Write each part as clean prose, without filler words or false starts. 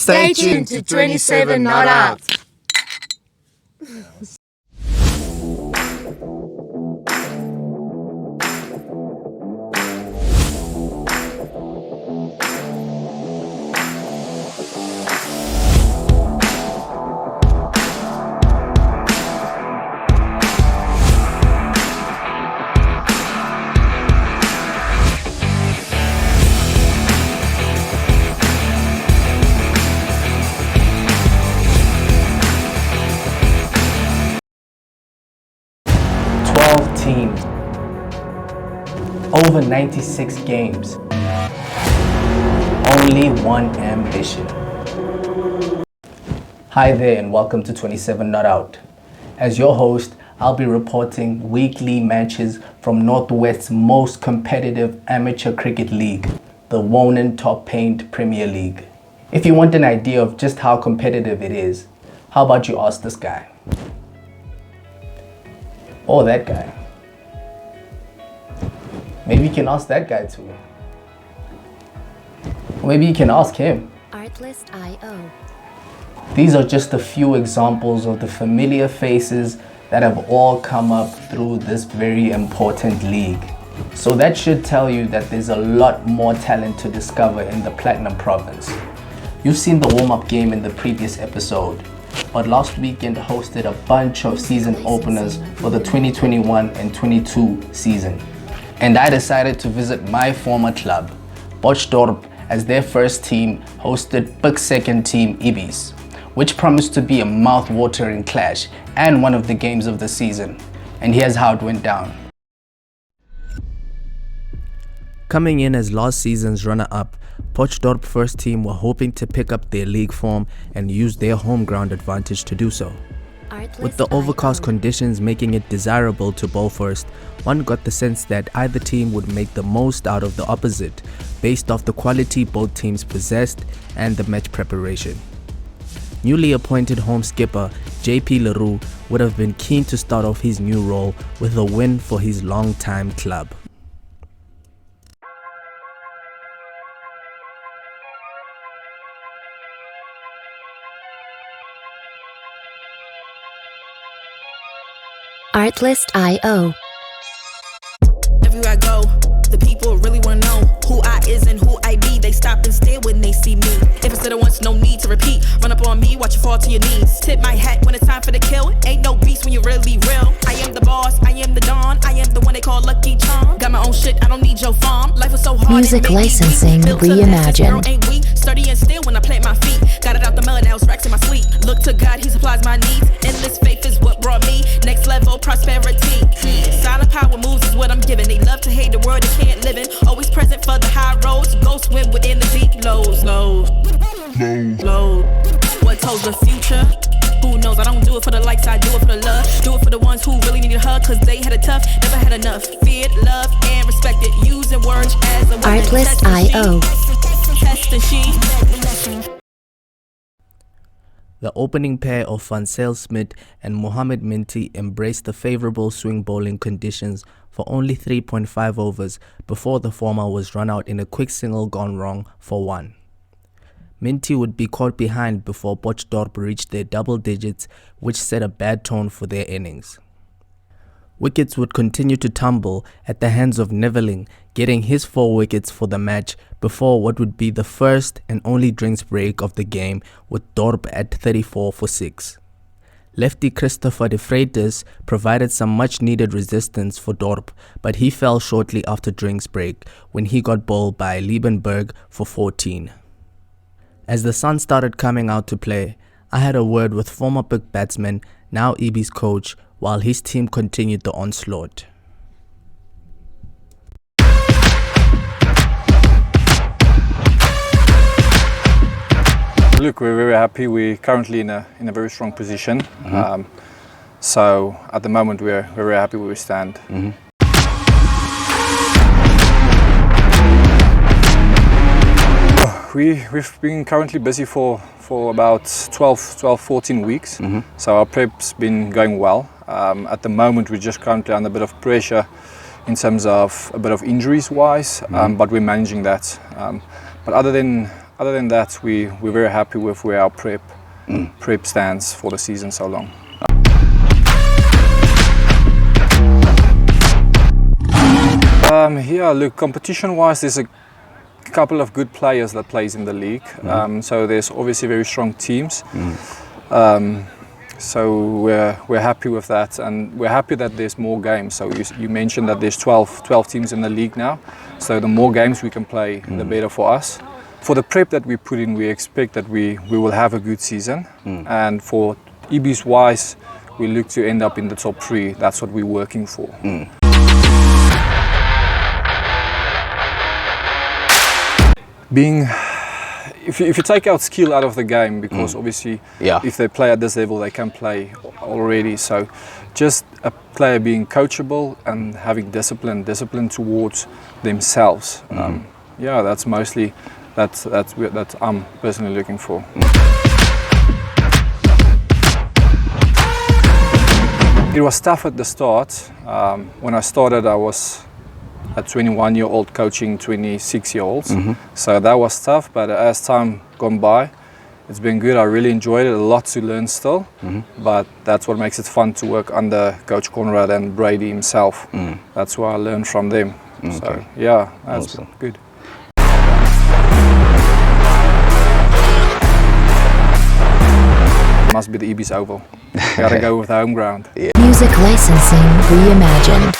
Stay tuned to 27 Not Out. Teams, over 96 games, only one ambition. Hi there and welcome to 27 Not Out. As your host, I'll be reporting weekly matches from Northwest's most competitive amateur cricket league, the Witrand Top Paint Premier League. If you want an idea of just how competitive it is, how about you ask this guy? Or that guy. Maybe you can ask that guy too. Or maybe you can ask him. Artlist.io. These are just a few examples of the familiar faces that have all come up through this very important league. So that should tell you that there's a lot more talent to discover in the Platinum Province. You've seen the warm-up game in the previous episode, but last weekend hosted a bunch of season openers for the 2021 and 22 season. And I decided to visit my former club, Potch Dorp, as their first team hosted Pick's second team, Ibbies, which promised to be a mouth-watering clash and one of the games of the season. And here's how it went down. Coming in as last season's runner-up, Potch Dorp first team were hoping to pick up their league form and use their home ground advantage to do so. With the overcast conditions making it desirable to bowl first, one got the sense that either team would make the most out of the opposite based off the quality both teams possessed and the match preparation. Newly appointed home skipper JP Leroux would have been keen to start off his new role with a win for his long-time club. Artlist.io. Everywhere I go, the people really wanna know who I is and who I be. They stop and stare when they see me. If it's little once, no need to repeat. Run up on me, watch you fall to your knees. Tip my hat when it's time for the kill. Ain't no beast when you're really real. I am the boss, I am the Don, I am the one they call Lucky Charm. Got my own shit, I don't need your farm. Life was so hard. Music licensing reimagined. Ain't we sturdy and still when I plant my feet. Got it out the mud, now it's racks in my sleep. Look to God, He supplies my needs. Endless faith is what brought me next level prosperity. Silent power moves is what I'm giving. They love to hate the world they can't live in. Always present for the high roads. Go swim within the deep lows. Low. What tells the future? Who knows? I don't do it for the likes, I do it for the love. Do it for the ones who really need a hug, cause they had it tough, never had enough. Feared, loved, and respected. Using words as a weapon. Artlist.io. Test and she. The opening pair of Fansel Smith and Mohammed Minty embraced the favourable swing bowling conditions for only 3.5 overs before the former was run out in a quick single gone wrong for 1. Minty would be caught behind before Potch Dorp reached their double digits, which set a bad tone for their innings. Wickets would continue to tumble at the hands of Neveling, getting his 4 wickets for the match before what would be the first and only drinks break of the game, with Dorp at 34 for 6. Lefty Christopher De Freitas provided some much needed resistance for Dorp, but he fell shortly after drinks break when he got bowled by Liebenberg for 14. As the sun started coming out to play, I had a word with former Pick batsman, now Ibbies coach, while his team continued the onslaught. Look, we're very happy. We're currently in a very strong position. So at the moment we're very happy where we stand. We've been currently busy for about 14 weeks. So our prep's been going well. At the moment we're just currently under a bit of pressure in terms of a bit of injuries wise, but we're managing that. But other than other than that, we're very happy with where our prep stands for the season so long. Yeah, look, competition-wise, there's a couple of good players that plays in the league. So there's obviously very strong teams. So we're happy with that, and we're happy that there's more games. So you mentioned that there's 12 teams in the league now. So the more games we can play, the better for us. For the prep that we put in, we expect that we will have a good season. And for Ibbies wise, we look to end up in the top 3. That's what we're working for. If you take out skill out of the game, because obviously if they play at this level, they can play already. So just a player being coachable and having discipline towards themselves. Yeah, that's mostly that I'm personally looking for. It was tough at the start. When I started, I was a 21-year-old coaching 26-year-olds. So that was tough, but as time gone by, it's been good. I really enjoyed it. A lot to learn still, but that's what makes it fun to work under Coach Conrad and Brady himself. That's what I learned from them. So yeah, that's good. Must be the Ibbies Oval. Gotta go with the home ground. Music licensing reimagined.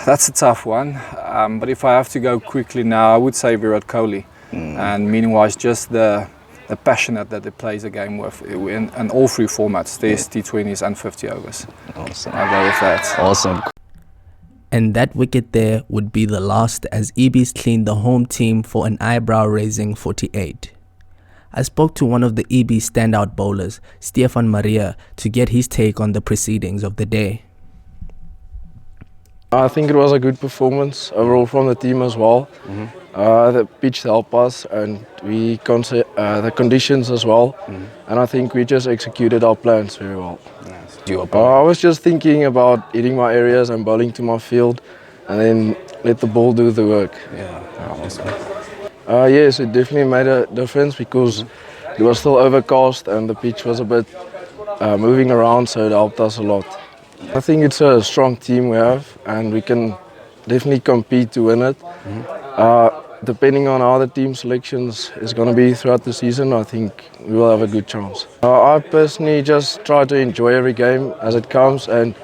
That's a tough one, but if I have to go quickly now, I would say Virat Kohli. And meaning-wise, just the passionate that they plays a game with in all 3 formats. There's T20s and 50 overs. Awesome. I'll go with that. Awesome. And that wicket there would be the last, as Ibbies cleaned the home team for an eyebrow-raising 48. I spoke to one of the Ibbies standout bowlers, Stefan Maria, to get his take on the proceedings of the day. I think it was a good performance overall from the team as well. The pitch helped us, and the conditions as well. And I think we just executed our plans very well. I was just thinking about hitting my areas and bowling to my field, and then let the ball do the work. Yes, it definitely made a difference because it was still overcast and the pitch was a bit moving around, so it helped us a lot. I think it's a strong team we have, and we can definitely compete to win it. Depending on how the team selections is going to be throughout the season, I think we will have a good chance. I personally just try to enjoy every game as it comes and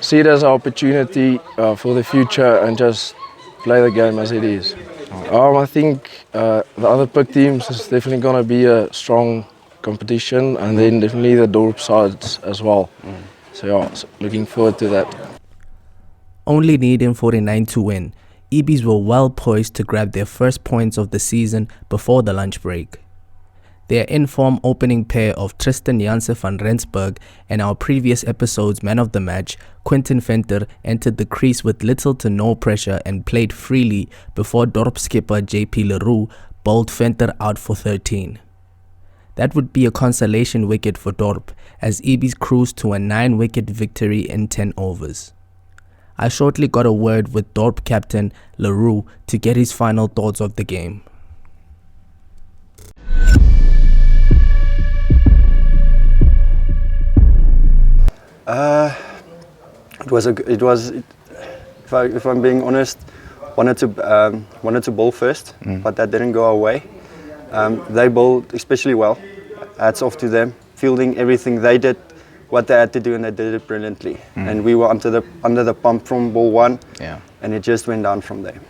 see it as an opportunity for the future and just play the game as it is. I think the other pick teams is definitely going to be a strong competition, and then definitely the Dorp sides as well. So yeah, looking forward to that. Only needing 49 to win, Ibbies were well poised to grab their first points of the season before the lunch break. Their in-form opening pair of Tristan Janse van Rensburg and our previous episode's man of the match, Quinton Venter, entered the crease with little to no pressure and played freely before Dorp skipper JP Leroux bowled Venter out for 13. That would be a consolation wicket for Dorp, as Ibbies cruised to a 9-wicket victory in 10 overs. I shortly got a word with Dorp captain Leroux to get his final thoughts of the game. If I'm being honest, wanted to bowl first, but that didn't go our way. They bowled especially well. Hats off to them. Fielding everything, they did what they had to do, and they did it brilliantly. And we were under the pump from ball 1, and it just went down from there.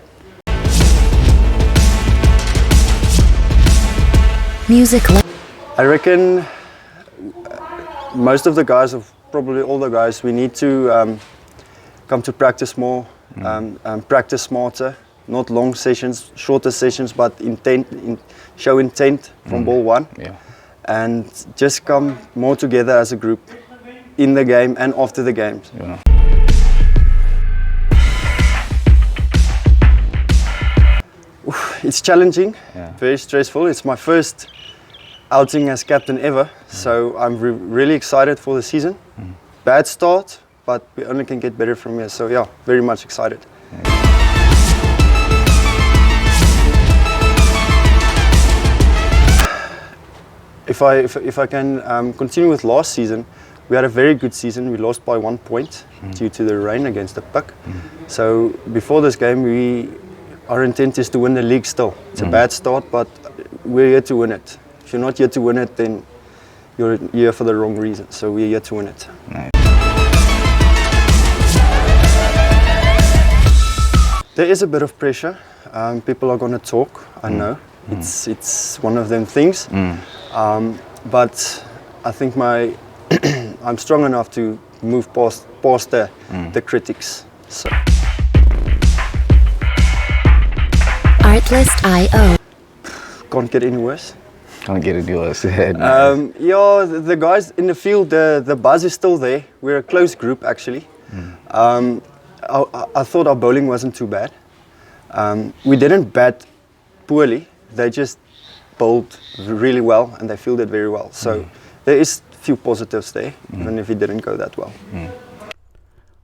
Music. I reckon most of the guys, probably all the guys, we need to come to practice more, practice smarter. Not long sessions, shorter sessions, but show intent from ball 1. And just come more together as a group in the game and after the games. It's challenging, very stressful. It's my first outing as captain ever, so I'm really excited for the season. Bad start, but we only can get better from here, so yeah, very much excited. if I can continue with last season, we had a very good season. We lost by 1 point due to the rain against the Puck. So before this game, our intent is to win the league still. It's a bad start, but we're here to win it. If you're not here to win it, then you're here for the wrong reason. So we're here to win it. Nice. There is a bit of pressure. People are going to talk, I know. It's one of them things. But I think I'm strong enough to move past the critics. So. Artlist.io. Can't get any worse. Can't get any worse. Yeah, the guys in the field, the buzz is still there. We're a close group, actually. I thought our bowling wasn't too bad. We didn't bat poorly. They just bowled really well and they fielded very well. So there is a few positives there, even if it didn't go that well.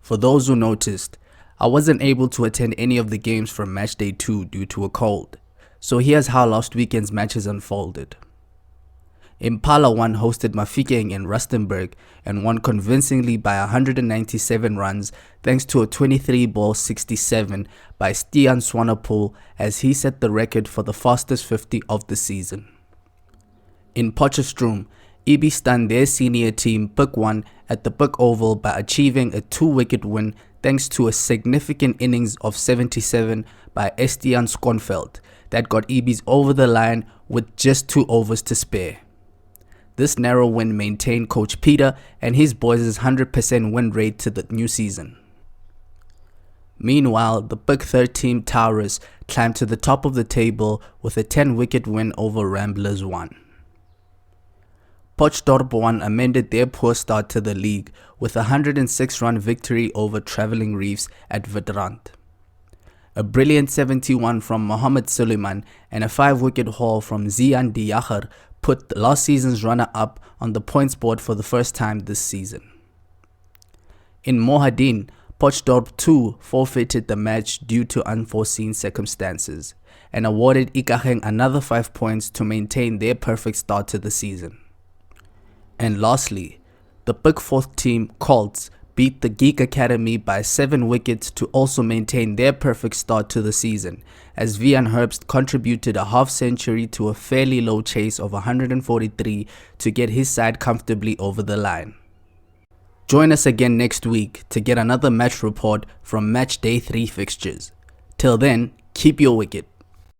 For those who noticed, I wasn't able to attend any of the games from Matchday 2 due to a cold. So here's how last weekend's matches unfolded. Impala 1 hosted Mafikeng in Rustenburg and won convincingly by 197 runs thanks to a 23-ball 67 by Stian Swanepoel as he set the record for the fastest 50 of the season. In Potchefstroom, Ibbies stunned their senior team Puck 1 at the Puck Oval by achieving a 2-wicket win thanks to a significant innings of 77 by Estian Skonveld that got Ibbies over the line with just 2 overs to spare. This narrow win maintained Coach Peter and his boys' 100% win rate to the new season. Meanwhile, the Big 13 Taurus climbed to the top of the table with a 10-wicket win over Ramblers 1. Potch Dorp 1 amended their poor start to the league with a 106-run victory over Travelling Reefs at Witrand. A brilliant 71 from Mohammed Suleiman and a 5-wicket haul from Zian Diakhar put last season's runner-up on the points board for the first time this season. In Mohadin, Potch Dorp 2 forfeited the match due to unforeseen circumstances and awarded Ikageng another 5 points to maintain their perfect start to the season. And lastly, the Big 4th team, Colts, beat the Geek Academy by 7 wickets to also maintain their perfect start to the season, as Vian Herbst contributed a half-century to a fairly low chase of 143 to get his side comfortably over the line. Join us again next week to get another match report from Match Day 3 fixtures. Till then, keep your wicket.